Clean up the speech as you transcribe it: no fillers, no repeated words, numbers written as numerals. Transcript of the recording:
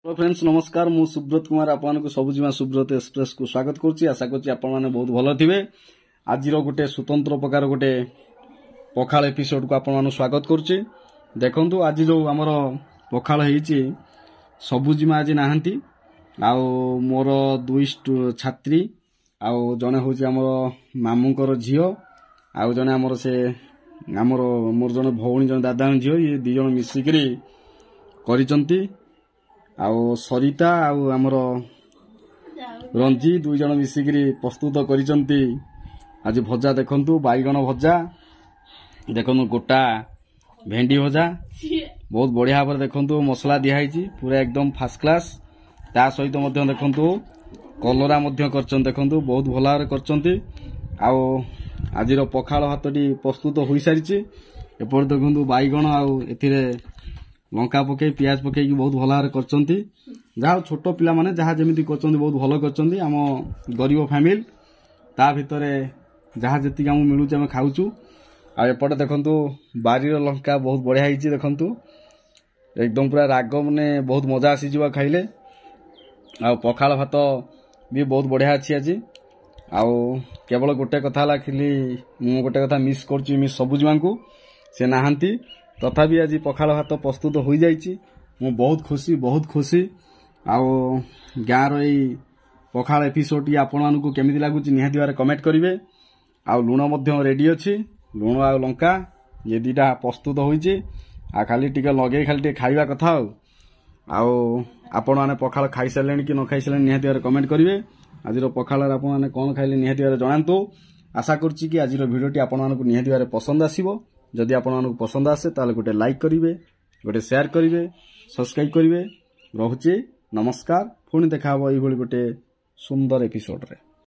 Hello friends नमस्कार मु सुब्रत कुमार आपको सबुजिमा सुब्रत एक्सप्रेस को स्वागत करुच्ची आशा करुच्ची आपण मैंने बहुत भल थे आज गोटे स्वतंत्र प्रकार गोटे पखाल एपिसोड को आपण स्वागत करुच्ची देखु आज जो आमर पखाल होती सबुजिमा आज नहांती आउ मोर दुई छात्री आउ जने हूँ आमर मामूंकर झील आउ जने आमर से आमर मोर जने भौणी जने दादा झील ये दी जन मिसिकी करिसंती आउ सरिता आउ आमर रंजी दुई जन मिसिकी प्रस्तुत करिसंती आज भजा देखंतु बैगण भजा देखंतु गोटा भेंडी भजा बहुत बढ़िया भाव देखंतु मसला दिहाई पूरा एकदम फास्ट क्लास ता सहित मध्य देखंतु कलरा मध्य करचन देखंतु बहुत भल भाव करचंती आउ आजिर पखाल भातटी प्रस्तुत होई सारिची एपर देखंतु बैगण आउ एथिरे लंका पकई पियाज पकई बहुत भल भाव करचंती जहाँ छोट पिला माने जहाँ जेमिति करचंती बहुत भल करचंती आम गरीब फैमिली ता भितरे जहाँ जेति आम मिलुचे आम खाउचु आ एपटे देखंतु बारीर लंका बहुत बढ़िया हिची देखंतु एकदम पूरा राग माने बहुत मजा आसी जिवा खाइले आ पखाल भात भी बहुत बढ़िया अछि आज आउ केवल गोटे कथा ला खिली मु गोटे कथा मिस करची मिस सबुजिमा को से नाहांती तथापि आज पखाल भात प्रस्तुत हो जाइए मु बहुत खुशी आउ गाँव रही पखाल एपिसोड आपण मानू केमी लगुच निहाती भाव कमेंट करेंगे आउ लुण रेडी अच्छी लुण आ लंका ये दीटा प्रस्तुत होइए आ खाली टिके लगे खाली टिके खाइबा कथा आउ आपण माने पखाल खाई सारे कि न खाई सारे निहाती भाव कमेंट करेंगे आज पखाल आपण माने कौन खाइले निहाती भाव जनातु आशा करुच्ची कि आज भिडियोटी आपण मानू निहाती भाव पसंद आसीबो जदि आपण मानू पसंद आसे ताले गोटे लाइक करेंगे गोटे शेयर करेंगे सब्सक्राइब करेंगे रोचे नमस्कार पुणी देखा ये गोटे सुंदर एपिसोड रे।